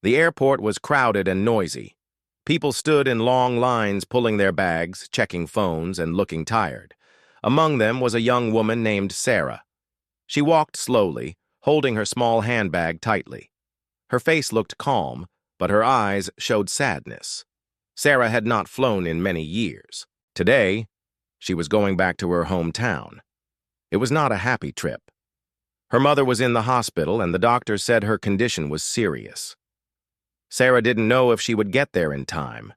The airport was crowded and noisy. People stood in long lines pulling their bags, checking phones, and looking tired. Among them was a young woman named Sarah. She walked slowly, holding her small handbag tightly. Her face looked calm, but her eyes showed sadness. Sarah had not flown in many years. Today, she was going back to her hometown. It was not a happy trip. Her mother was in the hospital, and the doctor said her condition was serious. Sarah didn't know if she would get there in time.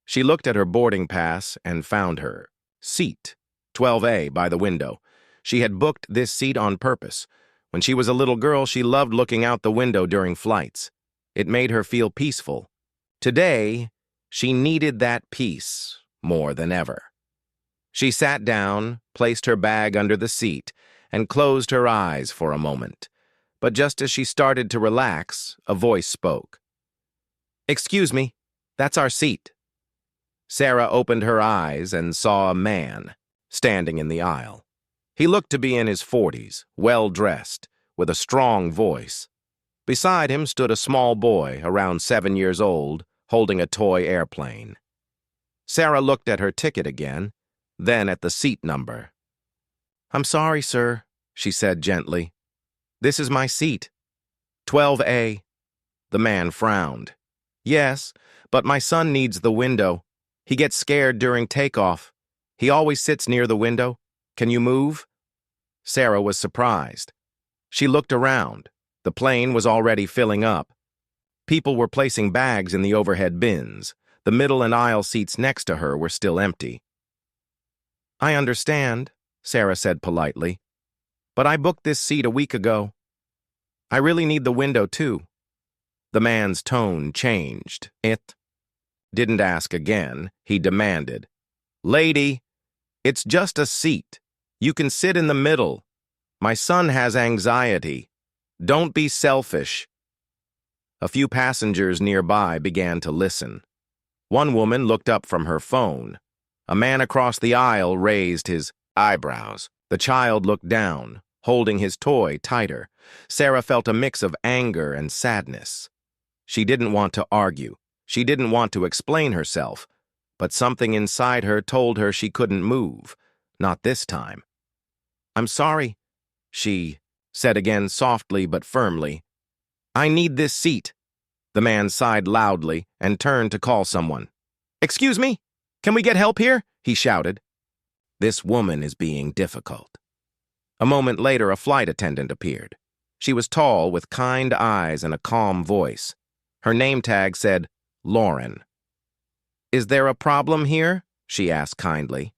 She looked at her boarding pass and found her seat, 12A, by the window. She had booked this seat on purpose. When she was a little girl, she loved looking out the window during flights. It made her feel peaceful. Today, she needed that peace more than ever. She sat down, placed her bag under the seat, and closed her eyes for a moment. But just as she started to relax, a voice spoke. "Excuse me, that's our seat." Sarah opened her eyes and saw a man standing in the aisle. He looked to be in his 40s, well-dressed, with a strong voice. Beside him stood a small boy, around 7 years old, holding a toy airplane. Sarah looked at her ticket again, then at the seat number. "I'm sorry, sir," she said gently. "This is my seat. 12A. The man frowned. "Yes, but my son needs the window. He gets scared during takeoff. He always sits near the window. Can you move?" Sarah was surprised. She looked around. The plane was already filling up. People were placing bags in the overhead bins. The middle and aisle seats next to her were still empty. "I understand," Sarah said politely, "but I booked this seat a week ago. I really need the window, too." The man's tone changed. It didn't ask again. He demanded, "Lady, it's just a seat. You can sit in the middle. My son has anxiety. Don't be selfish." A few passengers nearby began to listen. One woman looked up from her phone. A man across the aisle raised his eyebrows. The child looked down, holding his toy tighter. Sarah felt a mix of anger and sadness. She didn't want to argue. She didn't want to explain herself. But something inside her told her she couldn't move. Not this time. "I'm sorry," she said again softly but firmly. "I need this seat." The man sighed loudly and turned to call someone. "Excuse me? Can we get help here?" he shouted. This woman is being difficult. A moment later, a flight attendant appeared. She was tall, with kind eyes and a calm voice. Her name tag said, Lauren. "Is there a problem here?" she asked kindly.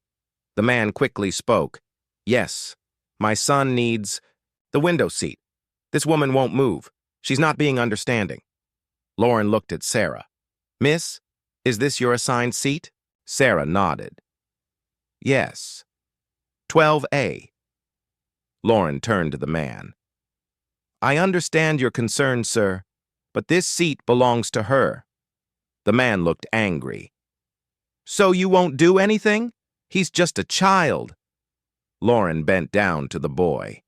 The man quickly spoke. "Yes, my son needs the window seat. This woman won't move. She's not being understanding." Lauren looked at Sarah. "Miss, is this your assigned seat?" Sarah nodded. "Yes. 12A. Lauren turned to the man. "I understand your concern, sir, but this seat belongs to her." The man looked angry. "So you won't do anything? He's just a child." Lauren bent down to the boy.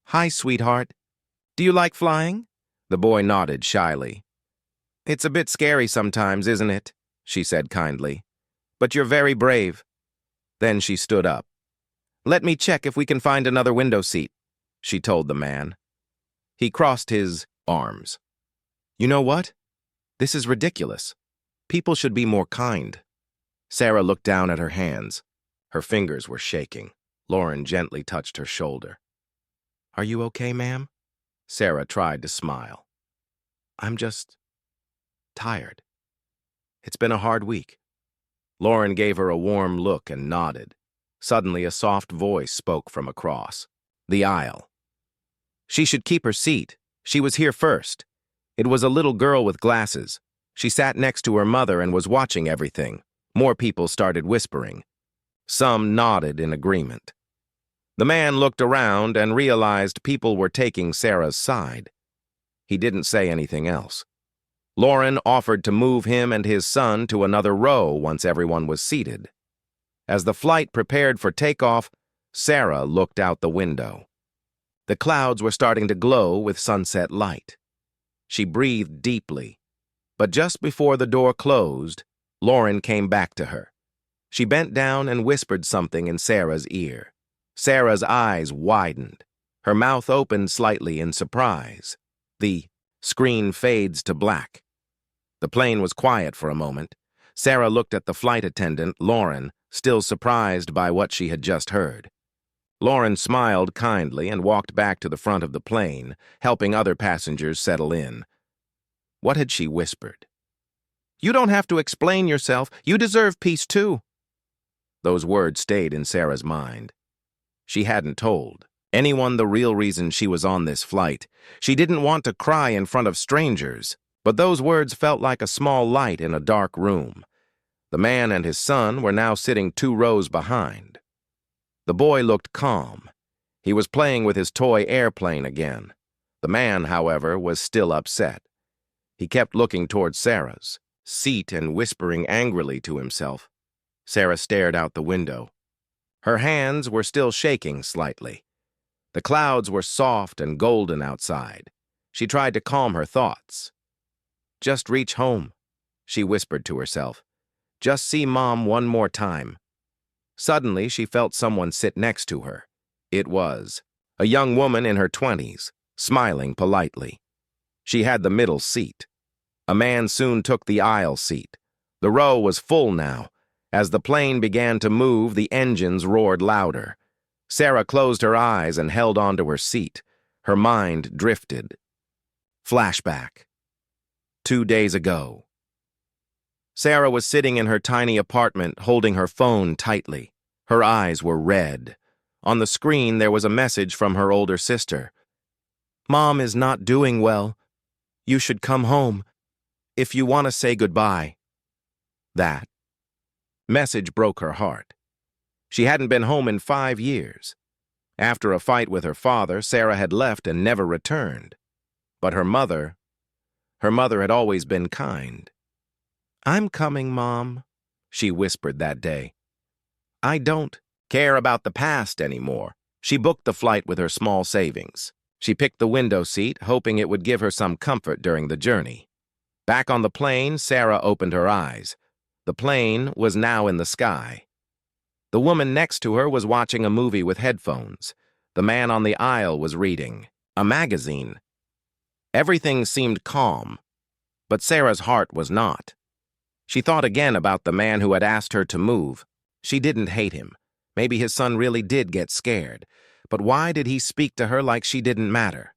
"Hi, sweetheart. Do you like flying?" The boy nodded shyly. "It's a bit scary sometimes, isn't it?" she said kindly. "But you're very brave." Then she stood up. "Let me check if we can find another window seat," she told the man. He crossed his arms. "You know what? This is ridiculous. People should be more kind." Sarah looked down at her hands. Her fingers were shaking. Lauren gently touched her shoulder. "Are you okay, ma'am?" Sarah tried to smile. "I'm just tired. It's been a hard week." Lauren gave her a warm look and nodded. Suddenly, a soft voice spoke from across the aisle. "She should keep her seat. She was here first." It was a little girl with glasses. She sat next to her mother and was watching everything. More people started whispering. Some nodded in agreement. The man looked around and realized people were taking Sarah's side. He didn't say anything else. Lauren offered to move him and his son to another row once everyone was seated. As the flight prepared for takeoff, Sarah looked out the window. The clouds were starting to glow with sunset light. She breathed deeply, But just before the door closed, Lauren came back to her. She bent down and whispered something in Sarah's ear. Sarah's eyes widened. Her mouth opened slightly in surprise. The screen fades to black. The plane was quiet for a moment. Sarah looked at the flight attendant, Lauren, still surprised by what she had just heard. Lauren smiled kindly and walked back to the front of the plane, helping other passengers settle in. What had she whispered? "You don't have to explain yourself. You deserve peace too." Those words stayed in Sarah's mind. She hadn't told anyone the real reason she was on this flight. She didn't want to cry in front of strangers, but those words felt like a small light in a dark room. The man and his son were now sitting 2 rows behind. The boy looked calm. He was playing with his toy airplane again. The man, however, was still upset. He kept looking toward Sarah's seat and whispering angrily to himself. Sarah stared out the window. Her hands were still shaking slightly. The clouds were soft and golden outside. She tried to calm her thoughts. "Just reach home," she whispered to herself. "Just see Mom one more time." Suddenly, she felt someone sit next to her. It was a young woman in her 20s, smiling politely. She had the middle seat. A man soon took the aisle seat. The row was full now. As the plane began to move, the engines roared louder. Sarah closed her eyes and held onto her seat. Her mind drifted. Flashback. 2 days ago. Sarah was sitting in her tiny apartment, holding her phone tightly. Her eyes were red. On the screen, there was a message from her older sister. "Mom is not doing well. You should come home if you want to say goodbye." That message broke her heart. She hadn't been home in 5 years. After a fight with her father, Sarah had left and never returned. But her mother had always been kind. "I'm coming, Mom," she whispered that day. "I don't care about the past anymore." She booked the flight with her small savings. She picked the window seat, hoping it would give her some comfort during the journey. Back on the plane, Sarah opened her eyes. The plane was now in the sky. The woman next to her was watching a movie with headphones. The man on the aisle was reading a magazine. Everything seemed calm, but Sarah's heart was not. She thought again about the man who had asked her to move. She didn't hate him. Maybe his son really did get scared. But why did he speak to her like she didn't matter?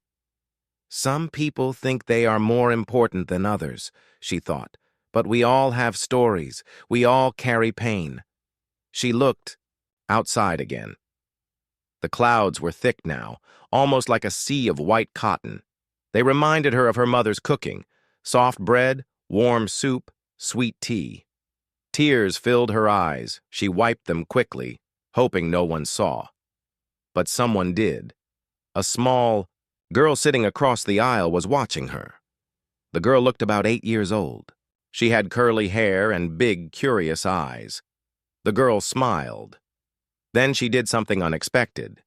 Some people think they are more important than others, she thought. But we all have stories. We all carry pain. She looked outside again. The clouds were thick now, almost like a sea of white cotton. They reminded her of her mother's cooking: soft bread, warm soup, sweet tea. Tears filled her eyes. She wiped them quickly, hoping no one saw. But someone did. A small girl sitting across the aisle was watching her. The girl looked about 8 years old. She had curly hair and big, curious eyes. The girl smiled. Then she did something unexpected.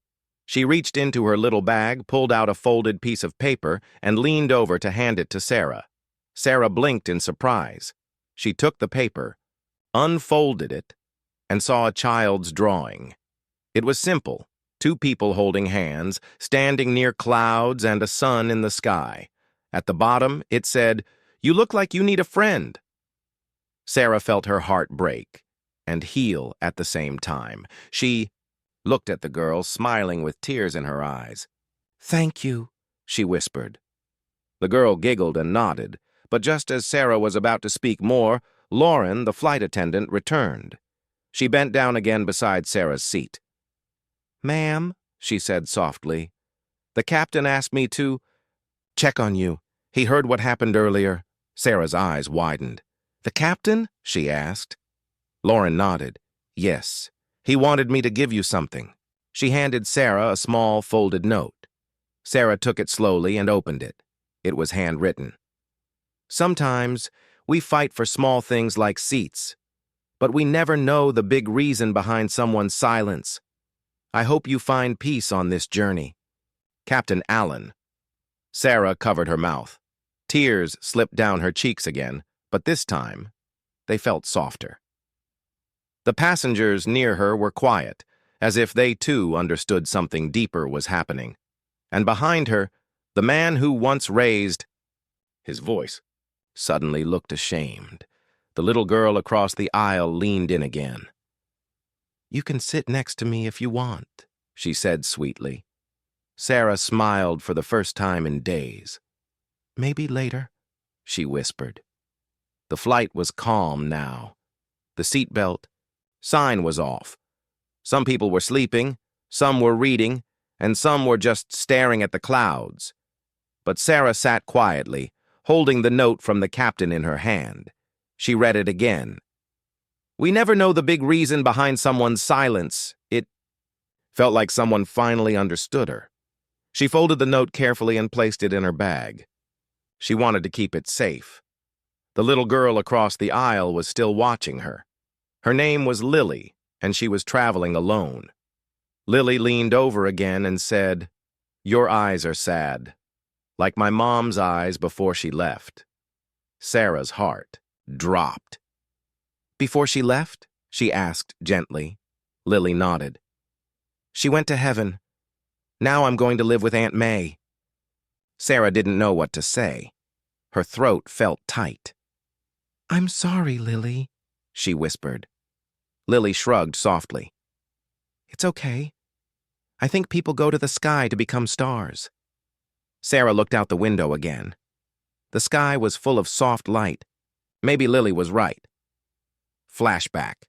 She reached into her little bag, pulled out a folded piece of paper, and leaned over to hand it to Sarah. Sarah blinked in surprise. She took the paper, unfolded it, and saw a child's drawing. It was simple: 2 people holding hands, standing near clouds and a sun in the sky. At the bottom, it said, "You look like you need a friend." Sarah felt her heart break and heal at the same time. She looked at the girl, smiling with tears in her eyes. "Thank you," she whispered. The girl giggled and nodded, but just as Sarah was about to speak more, Lauren, the flight attendant, returned. She bent down again beside Sarah's seat. "Ma'am," she said softly, "the captain asked me to check on you. He heard what happened earlier." Sarah's eyes widened. "The captain?" she asked. Lauren nodded. "Yes. He wanted me to give you something." She handed Sarah a small folded note. Sarah took it slowly and opened it. It was handwritten. "Sometimes we fight for small things like seats, but we never know the big reason behind someone's silence. I hope you find peace on this journey. Captain Allen." Sarah covered her mouth. Tears slipped down her cheeks again, but this time, they felt softer. The passengers near her were quiet, as if they too understood something deeper was happening. And behind her, the man who once raised his voice suddenly looked ashamed. The little girl across the aisle leaned in again. "You can sit next to me if you want," she said sweetly. Sarah smiled for the first time in days. "Maybe later," she whispered. The flight was calm now. The seatbelt sign was off. Some people were sleeping, some were reading, and some were just staring at the clouds. But Sarah sat quietly, holding the note from the captain in her hand. She read it again. "We never know the big reason behind someone's silence." It felt like someone finally understood her. She folded the note carefully and placed it in her bag. She wanted to keep it safe. The little girl across the aisle was still watching her. Her name was Lily, and she was traveling alone. Lily leaned over again and said, "Your eyes are sad, like my mom's eyes before she left." Sarah's heart dropped. "Before she left?" she asked gently. Lily nodded. "She went to heaven. Now I'm going to live with Aunt May." Sarah didn't know what to say. Her throat felt tight. "I'm sorry, Lily," she whispered. Lily shrugged softly. "It's okay. I think people go to the sky to become stars." Sarah looked out the window again. The sky was full of soft light. Maybe Lily was right. Flashback.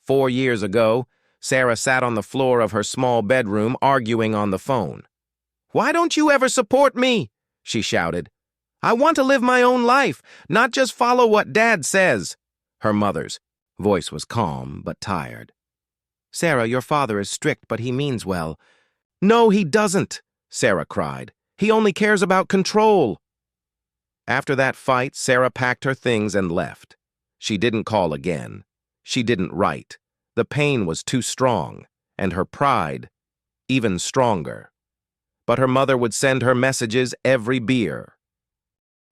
4 years ago, Sarah sat on the floor of her small bedroom arguing on the phone. "Why don't you ever support me?" she shouted. "I want to live my own life, not just follow what Dad says." Her mother's voice was calm but tired. "Sarah, your father is strict, but he means well." "No, he doesn't," Sarah cried. "He only cares about control." After that fight, Sarah packed her things and left. She didn't call again. She didn't write. The pain was too strong, and her pride even stronger. But her mother would send her messages every beer.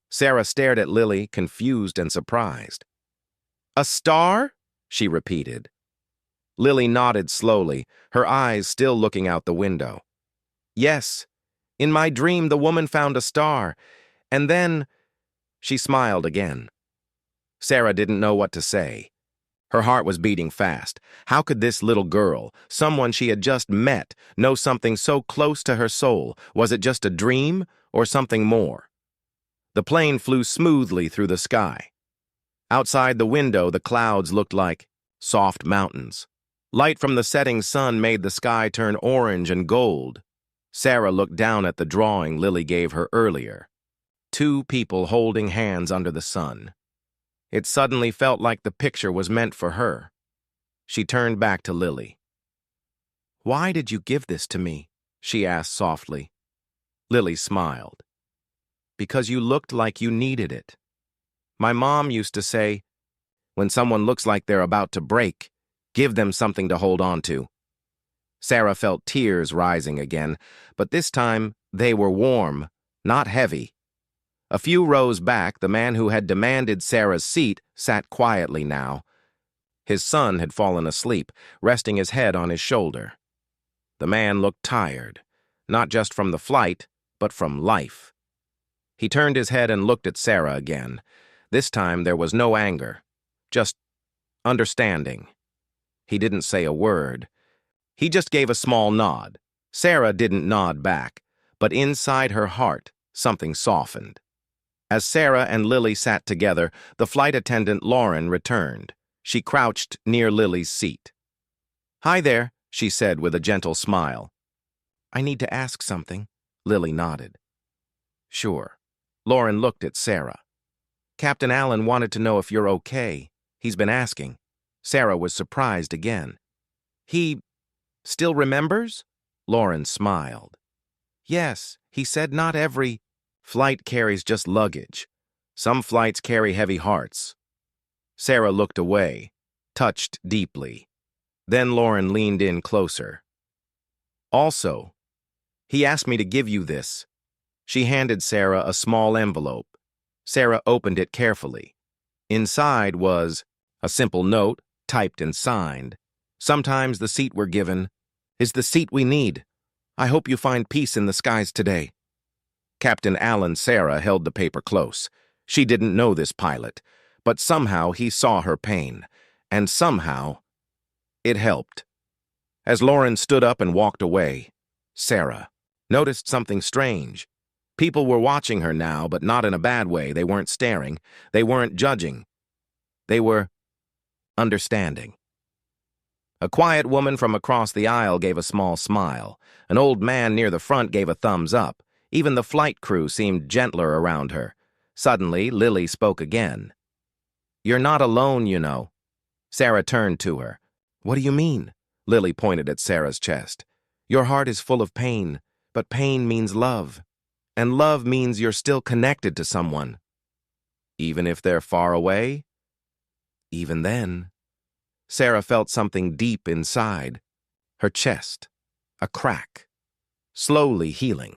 Sarah stared at Lily, confused and surprised. "A star?" she repeated. Lily nodded slowly, her eyes still looking out the window. "Yes, in my dream the woman found a star, and then—" She smiled again. Sarah didn't know what to say. Her heart was beating fast. How could this little girl, someone she had just met, know something so close to her soul? Was it just a dream or something more? The plane flew smoothly through the sky. Outside the window, the clouds looked like soft mountains. Light from the setting sun made the sky turn orange and gold. Sarah looked down at the drawing Lily gave her earlier. 2 people holding hands under the sun. It suddenly felt like the picture was meant for her. She turned back to Lily. "Why did you give this to me?" she asked softly. Lily smiled. "Because you looked like you needed it. My mom used to say, when someone looks like they're about to break, give them something to hold on to." Sarah felt tears rising again, but this time they were warm, not heavy. A few rows back, the man who had demanded Sarah's seat sat quietly now. His son had fallen asleep, resting his head on his shoulder. The man looked tired, not just from the flight, but from life. He turned his head and looked at Sarah again. This time there was no anger, just understanding. He didn't say a word. He just gave a small nod. Sarah didn't nod back, but inside her heart, something softened. As Sarah and Lily sat together, the flight attendant Lauren returned. She crouched near Lily's seat. "Hi there," she said with a gentle smile. "I need to ask something." Lily nodded. "Sure." Lauren looked at Sarah. "Captain Allen wanted to know if you're okay. He's been asking." Sarah was surprised again. "He still remembers?" Lauren smiled. "Yes, he said not every flight carries just luggage. Some flights carry heavy hearts." Sarah looked away, touched deeply. Then Lauren leaned in closer. "Also, he asked me to give you this." She handed Sarah a small envelope. Sarah opened it carefully. Inside was a simple note, typed and signed. "Sometimes the seat we're given is the seat we need. I hope you find peace in the skies today." Captain Alan Sarah held the paper close. She didn't know this pilot, but somehow he saw her pain, and somehow it helped. As Lauren stood up and walked away, Sarah noticed something strange. People were watching her now, but not in a bad way. They weren't staring. They weren't judging. They were understanding. A quiet woman from across the aisle gave a small smile. An old man near the front gave a thumbs up. Even the flight crew seemed gentler around her. Suddenly, Lily spoke again. "You're not alone, you know." Sarah turned to her. "What do you mean?" Lily pointed at Sarah's chest. "Your heart is full of pain, but pain means love. And love means you're still connected to someone. Even if they're far away? Even then." Sarah felt something deep inside. Her chest. A crack. Slowly healing.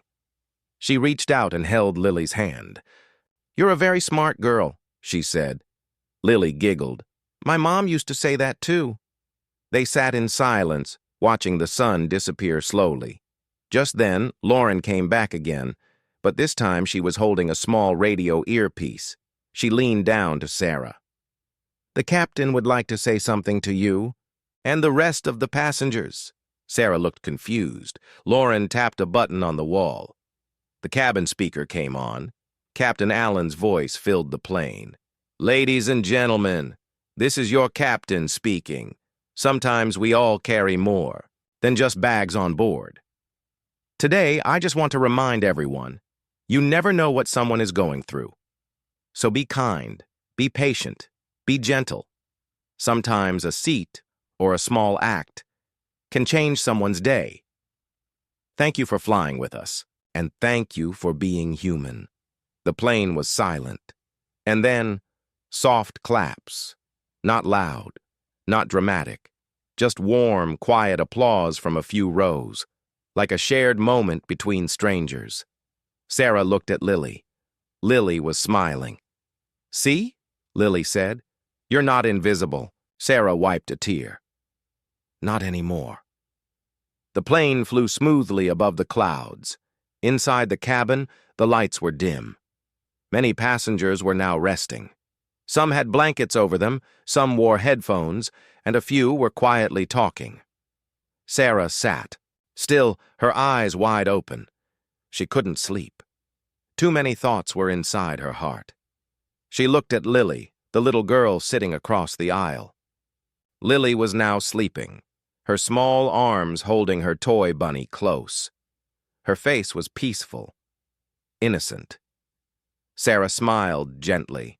She reached out and held Lily's hand. "You're a very smart girl," she said. Lily giggled. "My mom used to say that too." They sat in silence, watching the sun disappear slowly. Just then, Lauren came back again, but this time she was holding a small radio earpiece. She leaned down to Sarah. "The captain would like to say something to you, and the rest of the passengers." Sarah looked confused. Lauren tapped a button on the wall. The cabin speaker came on. Captain Allen's voice filled the plane. "Ladies and gentlemen, this is your captain speaking. Sometimes we all carry more than just bags on board. Today, I just want to remind everyone, you never know what someone is going through. So be kind, be patient, be gentle. Sometimes a seat or a small act can change someone's day. Thank you for flying with us, and thank you for being human." The plane was silent. And then, soft claps. Not loud, not dramatic. Just warm, quiet applause from a few rows, like a shared moment between strangers. Sarah looked at Lily. Lily was smiling. "See?" Lily said. "You're not invisible." Sarah wiped a tear. "Not anymore." The plane flew smoothly above the clouds. Inside the cabin, the lights were dim. Many passengers were now resting. Some had blankets over them, some wore headphones, and a few were quietly talking. Sarah sat, still, her eyes wide open. She couldn't sleep. Too many thoughts were inside her heart. She looked at Lily, the little girl sitting across the aisle. Lily was now sleeping, her small arms holding her toy bunny close. Her face was peaceful, innocent. Sarah smiled gently.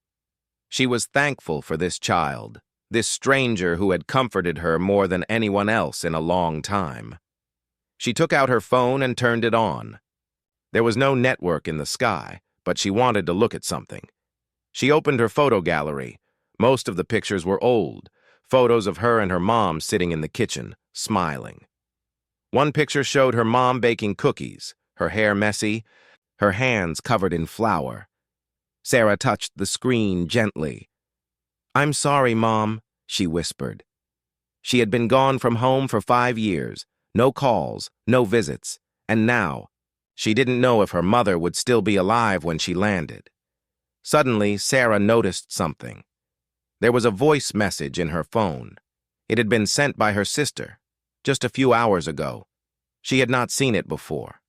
She was thankful for this child, this stranger who had comforted her more than anyone else in a long time. She took out her phone and turned it on. There was no network in the sky, but she wanted to look at something. She opened her photo gallery. Most of the pictures were old, photos of her and her mom sitting in the kitchen, smiling. One picture showed her mom baking cookies, her hair messy, her hands covered in flour. Sarah touched the screen gently. "I'm sorry, Mom," she whispered. She had been gone from home for 5 years, no calls, no visits, and now, she didn't know if her mother would still be alive when she landed. Suddenly, Sarah noticed something. There was a voice message in her phone. It had been sent by her sister, just a few hours ago. She had not seen it before.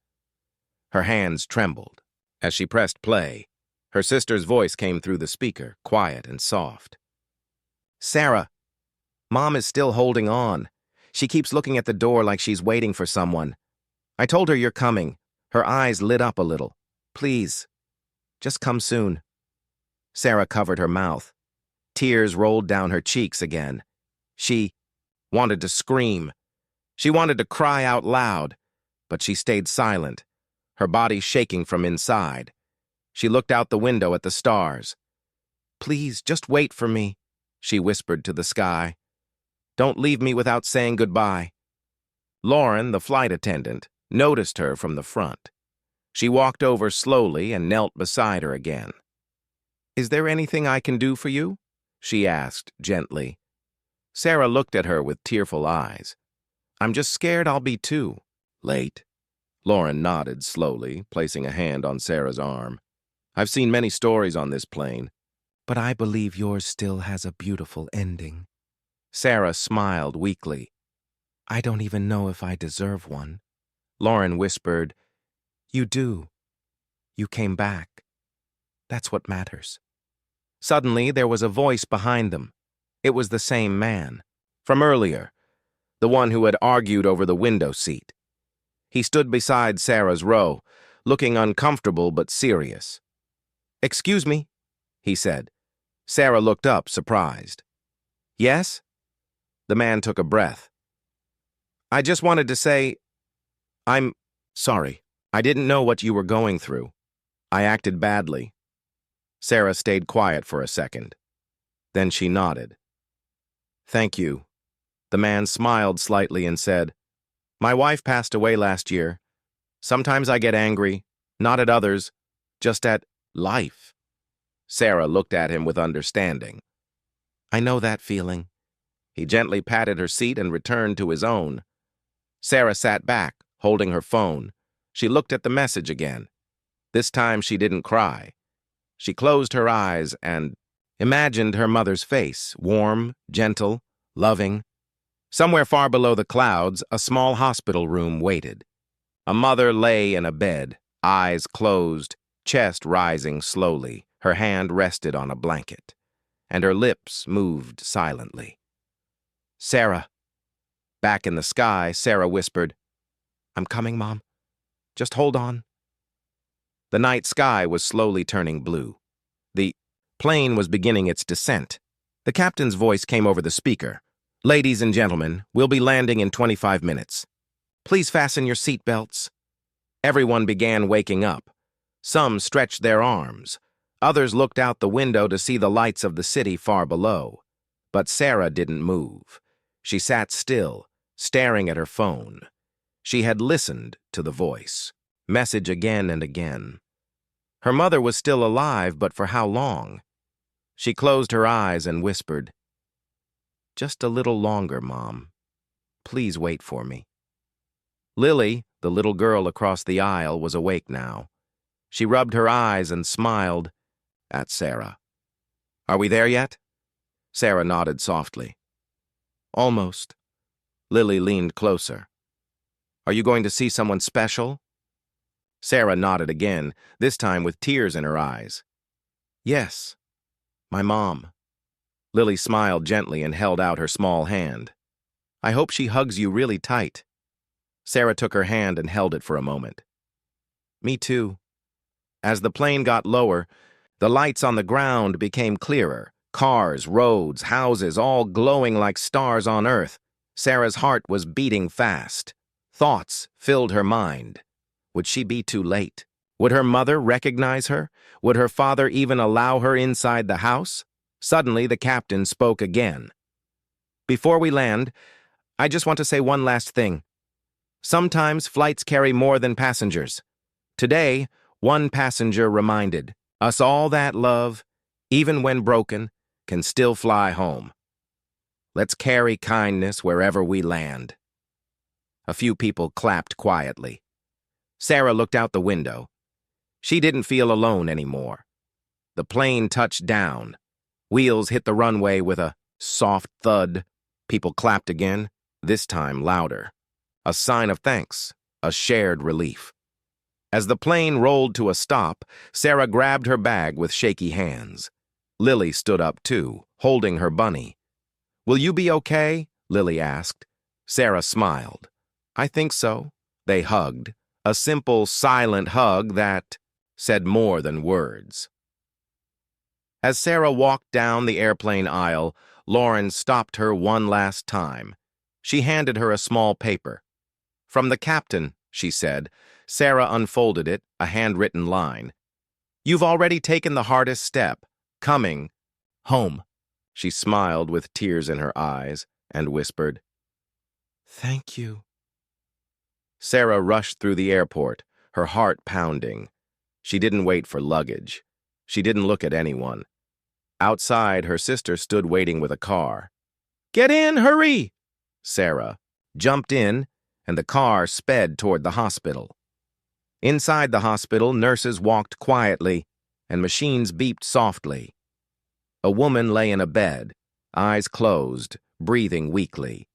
Her hands trembled. As she pressed play, her sister's voice came through the speaker, quiet and soft. "Sarah, Mom is still holding on. She keeps looking at the door like she's waiting for someone. I told her you're coming." Her eyes lit up a little. "Please, just come soon." Sarah covered her mouth. Tears rolled down her cheeks again. She wanted to scream. She wanted to cry out loud, but she stayed silent, her body shaking from inside. She looked out the window at the stars. "Please, just wait for me," she whispered to the sky. "Don't leave me without saying goodbye." Lauren, the flight attendant, noticed her from the front. She walked over slowly and knelt beside her again. "Is there anything I can do for you?" she asked gently. Sarah looked at her with tearful eyes. "I'm just scared I'll be too late." Lauren nodded slowly, placing a hand on Sarah's arm. "I've seen many stories on this plane, but I believe yours still has a beautiful ending." Sarah smiled weakly. "I don't even know if I deserve one." Lauren whispered, "You do. You came back. That's what matters." Suddenly, there was a voice behind them. It was the same man, from earlier, the one who had argued over the window seat. He stood beside Sarah's row, looking uncomfortable but serious. "Excuse me," he said. Sarah looked up, surprised. "Yes?" The man took a breath. "I just wanted to say, I'm sorry. I didn't know what you were going through. I acted badly." Sarah stayed quiet for a second. Then she nodded. "Thank you." The man smiled slightly and said, "My wife passed away last year. Sometimes I get angry, not at others, just at life." Sarah looked at him with understanding. "I know that feeling." He gently patted her seat and returned to his own. Sarah sat back, holding her phone. She looked at the message again. This time she didn't cry. She closed her eyes and imagined her mother's face, warm, gentle, loving. Somewhere far below the clouds, a small hospital room waited. A mother lay in a bed, eyes closed, chest rising slowly. Her hand rested on a blanket, and her lips moved silently. "Sarah." Back in the sky, Sarah whispered, "I'm coming, Mom. Just hold on." The night sky was slowly turning blue. The plane was beginning its descent. The captain's voice came over the speaker. "Ladies and gentlemen, we'll be landing in 25 minutes. Please fasten your seat belts." Everyone began waking up. Some stretched their arms. Others looked out the window to see the lights of the city far below. But Sarah didn't move. She sat still, staring at her phone. She had listened to the voice. Message again and again. Her mother was still alive, but for how long? She closed her eyes and whispered, "Just a little longer, Mom. Please wait for me." Lily, the little girl across the aisle, was awake now. She rubbed her eyes and smiled at Sarah. "Are we there yet?" Sarah nodded softly. "Almost." Lily leaned closer. "Are you going to see someone special?" Sarah nodded again, this time with tears in her eyes. "Yes, my mom." Lily smiled gently and held out her small hand. "I hope she hugs you really tight." Sarah took her hand and held it for a moment. "Me too." As the plane got lower, the lights on the ground became clearer. Cars, roads, houses, all glowing like stars on Earth. Sarah's heart was beating fast. Thoughts filled her mind. Would she be too late? Would her mother recognize her? Would her father even allow her inside the house? Suddenly, the captain spoke again. "Before we land, I just want to say one last thing. Sometimes flights carry more than passengers. Today, one passenger reminded us all that love, even when broken, can still fly home. Let's carry kindness wherever we land." A few people clapped quietly. Sarah looked out the window. She didn't feel alone anymore. The plane touched down. Wheels hit the runway with a soft thud. People clapped again, this time louder. A sign of thanks, a shared relief. As the plane rolled to a stop, Sarah grabbed her bag with shaky hands. Lily stood up too, holding her bunny. "Will you be okay?" Lily asked. Sarah smiled. "I think so." They hugged. A simple, silent hug that said more than words. As Sarah walked down the airplane aisle, Lauren stopped her one last time. She handed her a small paper. "From the captain," she said. Sarah unfolded it, a handwritten line. "You've already taken the hardest step, coming home." She smiled with tears in her eyes and whispered, "Thank you." Sarah rushed through the airport, her heart pounding. She didn't wait for luggage. She didn't look at anyone. Outside, her sister stood waiting with a car. "Get in, hurry!" Sarah jumped in, and the car sped toward the hospital. Inside the hospital, nurses walked quietly, and machines beeped softly. A woman lay in a bed, eyes closed, breathing weakly.